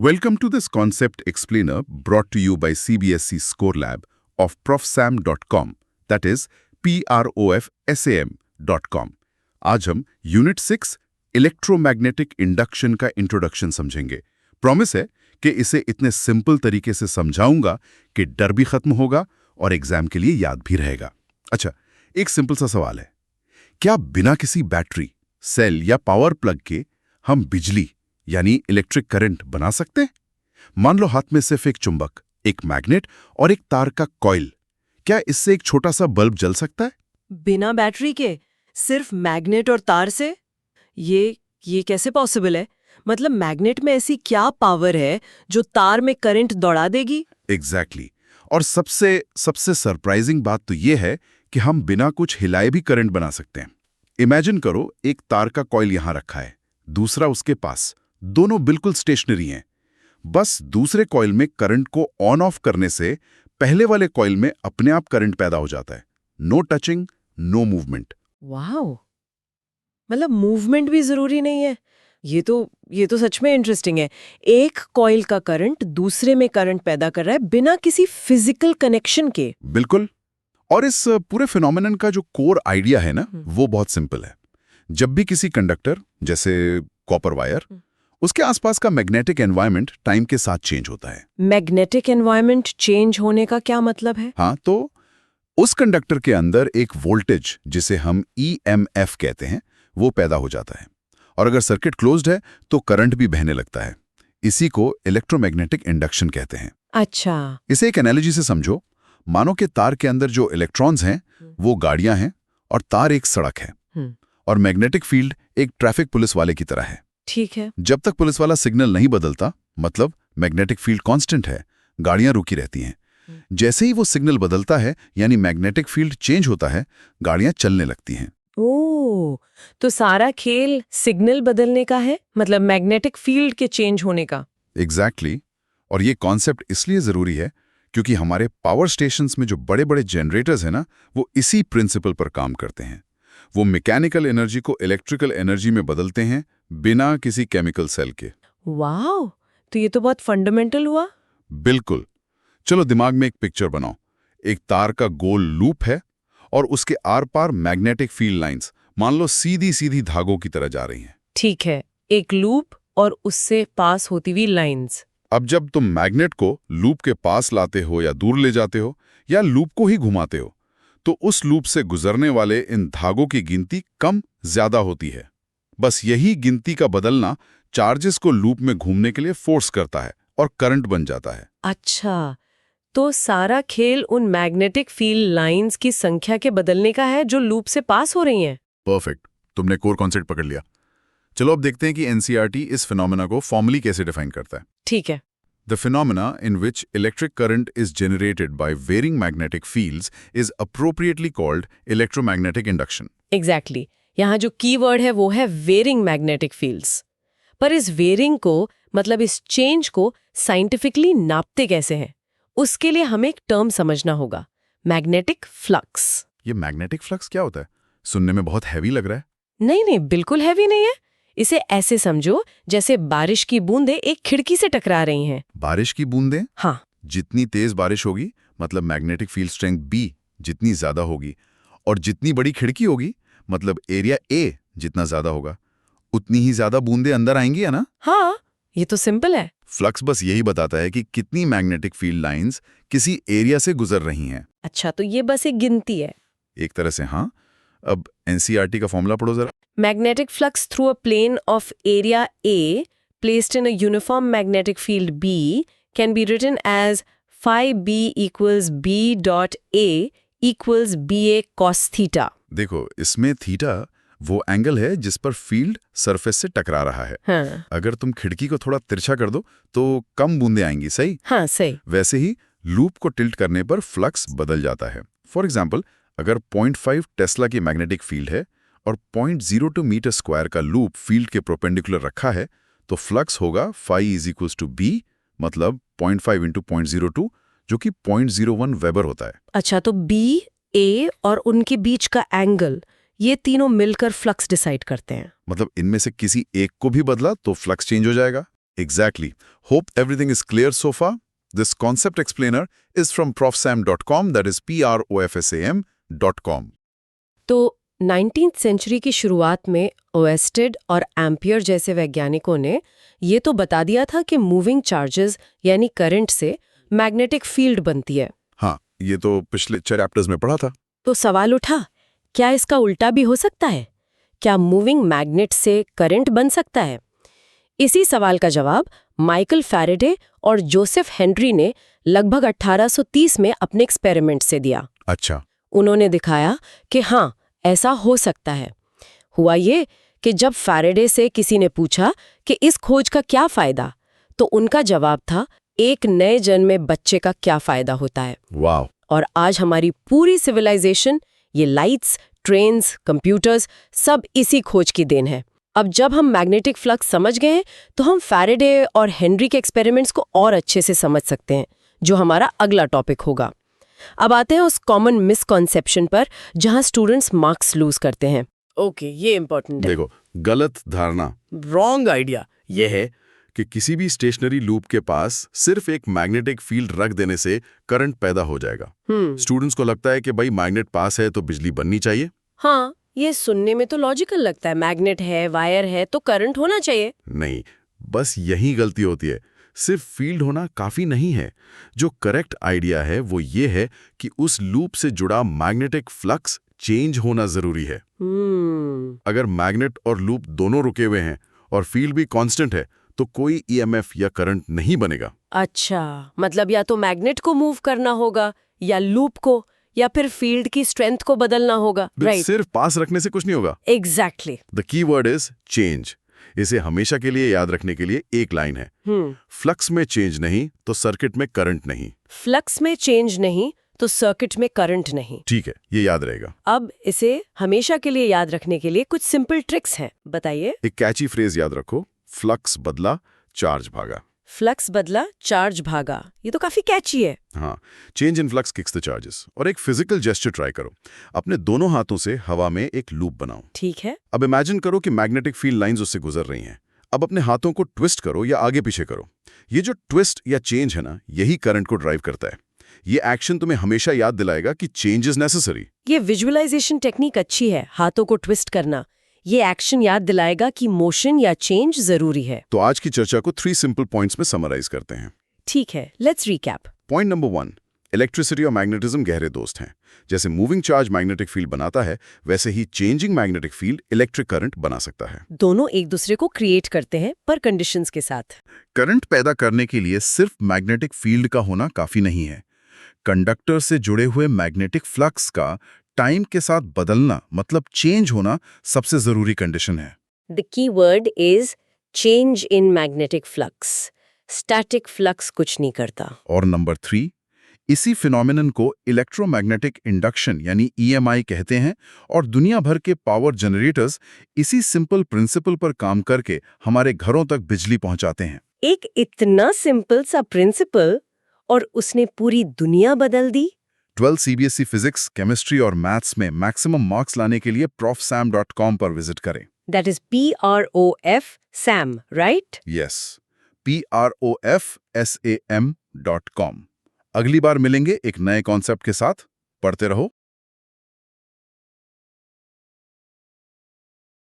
Welcome to this concept explainer brought to you by CBSE Score Lab of profsam.com, that is profsam.com. आज हम unit 6 electromagnetic induction का introduction समझेंगे। Promise है कि इसे इतने सिंपल तरीके से समझाऊंगा कि डर भी खत्म होगा और एग्जाम के लिए याद भी रहेगा। अच्छा, एक सिंपल सा सवाल है, क्या बिना किसी बैटरी, सेल या पावर प्लग के हम बिजली यानी इलेक्ट्रिक करंट बना सकते हैं? मान लो हाथ में सिर्फ एक चुंबक, एक मैग्नेट और एक तार का कॉइल। क्या इससे एक छोटा सा बल्ब जल सकता है? बिना बैटरी के सिर्फ मैग्नेट और तार से? ये कैसे पॉसिबल है? मतलब मैग्नेट में ऐसी क्या पावर है जो तार में करंट दौड़ा देगी? एग्जैक्टली। और सबसे सरप्राइजिंग बात तो ये है कि हम बिना कुछ हिलाए भी करंट बना सकते हैं। इमेजिन करो, एक तार का कॉइल यहां रखा है, दूसरा उसके पास, दोनों बिल्कुल स्टेशनरी हैं। बस दूसरे कॉइल में करंट को ऑन ऑफ करने से पहले वाले कॉइल में अपने आप करंट पैदा हो जाता है। No touching, no movement. Wow! मतलब मूवमेंट भी जरूरी नहीं है। ये तो सच में इंटरेस्टिंग है। एक कॉइल का करंट दूसरे में करंट पैदा कर रहा है बिना किसी फिजिकल कनेक्शन के। बिल्कुल। और इस पूरे फिनोमेनन का जो कोर आइडिया है ना, वो बहुत सिंपल है। जब भी किसी कंडक्टर, जैसे कॉपर वायर, उसके आसपास का मैग्नेटिक एनवायरनमेंट टाइम के साथ चेंज होता है। मैग्नेटिक एनवायरनमेंट चेंज होने का क्या मतलब है? हाँ, तो उस कंडक्टर के अंदर एक वोल्टेज, जिसे हम EMF कहते हैं, वो पैदा हो जाता है। और अगर सर्किट क्लोज्ड है तो करंट भी बहने लगता है। इसी को इलेक्ट्रोमैग्नेटिक इंडक्शन कहते हैं। अच्छा। इसे एक एनालॉजी से समझो। मानो कि तार के अंदर जो इलेक्ट्रॉन्स हैं वो गाड़ियां हैं और तार एक सड़क है, और मैग्नेटिक फील्ड एक ट्रैफिक पुलिस वाले की तरह है। ठीक है। जब तक पुलिस वाला सिग्नल नहीं बदलता, मतलब मैग्नेटिक फील्ड कांस्टेंट है, गाड़ियां रुकी रहती हैं। जैसे ही वो सिग्नल बदलता है, यानी मैग्नेटिक फील्ड चेंज होता है, गाड़ियां चलने लगती हैं। ओह, तो सारा खेल सिग्नल बदलने का है, मतलब मैग्नेटिक फील्ड के चेंज होने का। एग्जैक्टली। और ये कॉन्सेप्ट इसलिए जरूरी है क्योंकि हमारे पावर स्टेशंस में जो बड़े बड़े जनरेटर्स हैं ना, वो इसी प्रिंसिपल पर काम करते हैं। वो मैकेनिकल एनर्जी को इलेक्ट्रिकल एनर्जी में बदलते हैं बिना किसी केमिकल सेल के। वाह, तो ये तो बहुत फंडामेंटल हुआ। बिल्कुल। चलो दिमाग में एक पिक्चर बनाओ। एक तार का गोल लूप है और उसके आर पार मैग्नेटिक फील्ड लाइंस, मान लो सीधी सीधी धागों की तरह जा रही हैं। ठीक है, एक लूप और उससे पास होती हुई लाइंस। अब जब तुम मैग्नेट को लूप के पास लाते हो या दूर ले जाते हो या लूप को ही घुमाते हो, तो उस लूप से गुजरने वाले इन धागों की गिनती कम ज्यादा होती है। बस यही गिनती का बदलना चार्जेस को लूप में घूमने के लिए फोर्स करता है और करंट बन जाता है। अच्छा, तो सारा खेल उन मैग्नेटिक फील्ड लाइंस की संख्या के बदलने का है जो लूप से पास हो रही हैं। परफेक्ट, तुमने कोर कॉन्सेप्ट पकड़ लिया। चलो अब देखते हैं कि एनसीईआरटी इस फिनोमेना को फॉर्मली कैसे डिफाइन करता है। ठीक है। The phenomena in which electric current is generated by varying magnetic fields is appropriately called electromagnetic induction. Exactly. यहाँ जो कीवर्ड है वो है वेरिंग मैग्नेटिक फील्ड्स। पर इस वेरिंग को, मतलब इस चेंज को साइंटिफिकली नापते कैसे हैं? उसके लिए हमें एक टर्म समझना होगा, मैग्नेटिक फ्लक्स। ये मैग्नेटिक फ्लक्स क्या होता है? सुनने में बहुत हैवी लग रहा है। नहीं, बिल्कुल हैवी नहीं है। इसे ऐसे समझो जैसे बारिश की बूंदें एक खिड़की से टकरा रही हैं। बारिश की बूंदें? हाँ। जितनी तेज बारिश होगी, मतलब मैग्नेटिक फील्ड स्ट्रेंथ B जितनी ज्यादा होगी, और जितनी बड़ी खिड़की होगी, मतलब एरिया A जितना ज्यादा होगा, उतनी ही ज्यादा बूंदें अंदर आएंगी, है ना? हाँ, ये तो सिंपल है। फ्लक्स बस यही बताता है कि कितनी मैग्नेटिक फील्ड लाइंस किसी एरिया से गुजर रही हैं। अच्छा, तो ये बस एक गिनती है। एक तरह से हाँ। अब एनसीईआरटी का फॉर्मूला पढ़ो जरा। Magnetic flux through a plane of area A placed in a uniform magnetic field B can be written as phi B equals B dot A equals BA cos theta. देखो, इसमें theta वो angle है जिस पर field surface से टकरा रहा है। हाँ। अगर तुम खिड़की को थोड़ा तिरछा कर दो तो कम बूंदें आएंगी, सही? हाँ, सही। वैसे ही लूप को टिल्ट करने पर फ्लक्स बदल जाता है। फॉर एग्जाम्पल, अगर 0.5 टेस्ला की मैग्नेटिक फील्ड है और 0.02 मीटर स्क्वायर का लूप फील्ड के प्रोपेंडिकुलर रखा है, तो फ्लक्स होगा phi is equals to B, मतलब 0.5 इंटू 0.02, जो कि 0.01 वेबर होता है। अच्छा, तो B, A और उनके बीच का एंगल, ये तीनों मिलकर फ्लक्स डिसाइड करते हैं। मतलब इनमें से किसी एक को भी बदला तो फ्लक्स चेंज हो जाएगा। Exactly. Hope everything is clear so far. This concept explainer is from profsam.com, that is profsam.com. तो 19th सेंचुरी की शुरुआत में ओएस्टेड और एम्पियर जैसे वैज्ञानिकों ने ये तो बता दिया था कि मूविंग चार्जेस यानी करंट से मैग्नेटिक फील्ड बनती है। हाँ, ये तो पिछले 4 चैप्टर्स में पढ़ा था। तो सवाल उठा, क्या इसका उल्टा भी हो सकता है? क्या मूविंग मैग्नेट से करंट बन सकता है? इसी सवाल का जवाब माइकल फैराडे और जोसेफ हेनरी ने लगभग 1830 में अपने एक्सपेरिमेंट से दिया। अच्छा। उन्होंने दिखाया कि हाँ, ऐसा हो सकता है। हुआ ये कि जब फैराडे से किसी ने पूछा कि इस खोज का क्या फायदा, तो उनका जवाब था, एक नए जन्मे बच्चे का क्या फायदा होता है। वाह। और आज हमारी पूरी सिविलाइजेशन, ये लाइट्स, ट्रेन्स, कंप्यूटर्स, सब इसी खोज की देन है। अब जब हम मैग्नेटिक फ्लक्स समझ गए हैं, तो हम फैराडे और हेनरी के एक्सपेरिमेंट्स को और अच्छे से समझ सकते हैं, जो हमारा अगला टॉपिक होगा। अब आते हैं उस कॉमन मिसकॉन्सेप्शन पर जहां स्टूडेंट्स मार्क्स लूज करते हैं। ओके, ये इंपॉर्टेंट है। देखो, गलत धारणा, रॉन्ग आइडिया यह है कि किसी भी स्टेशनरी लूप के पास सिर्फ एक मैग्नेटिक फील्ड रख देने से करंट पैदा हो जाएगा। स्टूडेंट्स को लगता है कि भाई मैग्नेट पास है तो बिजली बननी चाहिए। हाँ, ये सुनने में तो लॉजिकल लगता है, मैग्नेट है, वायर है तो करंट होना चाहिए। नहीं, बस यही गलती होती है। सिर्फ फील्ड होना काफी नहीं है। जो करेक्ट आइडिया है वो ये है कि उस लूप से जुड़ा मैग्नेटिक फ्लक्स चेंज होना जरूरी है। अगर मैग्नेट और लूप दोनों रुके हुए हैं और फील्ड भी कांस्टेंट है, तो कोई ईएमएफ या करंट नहीं बनेगा। अच्छा, मतलब या तो मैग्नेट को मूव करना होगा, या लूप को, या फिर फील्ड की स्ट्रेंथ को बदलना होगा। राइट, सिर्फ पास रखने से कुछ नहीं होगा। Exactly. The key word is change. इसे हमेशा के लिए याद रखने के लिए एक लाइन है, फ्लक्स में चेंज नहीं तो सर्किट में करंट नहीं। फ्लक्स में चेंज नहीं तो सर्किट में करंट नहीं। ठीक है, ये याद रहेगा। अब इसे हमेशा के लिए याद रखने के लिए कुछ सिंपल ट्रिक्स हैं, बताइए। एक कैची फ्रेज याद रखो, फ्लक्स बदला, चार्ज भागा। फ्लक्स बदला, चार्ज भागा, ये तो काफी कैची है। हाँ, change in flux kicks the charges. और एक फिजिकल जेस्चर ट्राई करो, अपने दोनों हाथों से हवा में एक लूप बनाओ। ठीक है। अब इमेजिन करो कि मैग्नेटिक फील्ड लाइंस उससे गुजर रही हैं। अब अपने हाथों को ट्विस्ट करो या आगे पीछे करो। ये जो ट्विस्ट या चेंज है ना, यही करंट को ड्राइव करता है। ये एक्शन तुम्हें हमेशा याद दिलाएगा कि चेंज इज नेसेसरी। ये विजुअलाइजेशन टेक्निक अच्छी है, हाथों को ट्विस्ट करना। ये एक्शन याद दिलाएगा कि मोशन या चेंज जरूरी है। तो आज की चर्चा को 3 सिंपल पॉइंट्स में समराइज करते हैं। ठीक है, let's recap. Point number 1, electricity और मैग्नेटिज्म गहरे दोस्त हैं। जैसे मूविंग चार्ज मैग्नेटिक फील्ड बनाता है, वैसे ही changing magnetic field electric current बना सकता है। दोनों एक दूसरे को क्रिएट करते हैं, पर कंडीशंस के साथ। करंट पैदा करने के लिए सिर्फ मैग्नेटिक फील्ड का होना काफी नहीं है। कंडक्टर से जुड़े हुए मैग्नेटिक फ्लक्स का टाइम के साथ बदलना, मतलब चेंज होना, सबसे जरूरी कंडीशन है। The key word is change in magnetic flux. Static flux कुछ नहीं करता। और नंबर 3, इसी फिनोमिनन को इलेक्ट्रोमैग्नेटिक इंडक्शन यानी EMI कहते हैं, और दुनिया भर के पावर जनरेटर्स इसी सिंपल प्रिंसिपल पर काम करके हमारे घरों तक बिजली पहुंचाते हैं। एक इतना सिंपल सा प्रिंसिपल, और उसने पूरी दुनिया बदल दी। 12 CBSE फिजिक्स, केमिस्ट्री और मैथ्स में मैक्सिमम मार्क्स लाने के लिए profsam.com पर विजिट करें। That is PROF SAM, right? Yes, PROFSAM.com। अगली बार मिलेंगे एक नए कॉन्सेप्ट के साथ। पढ़ते रहो,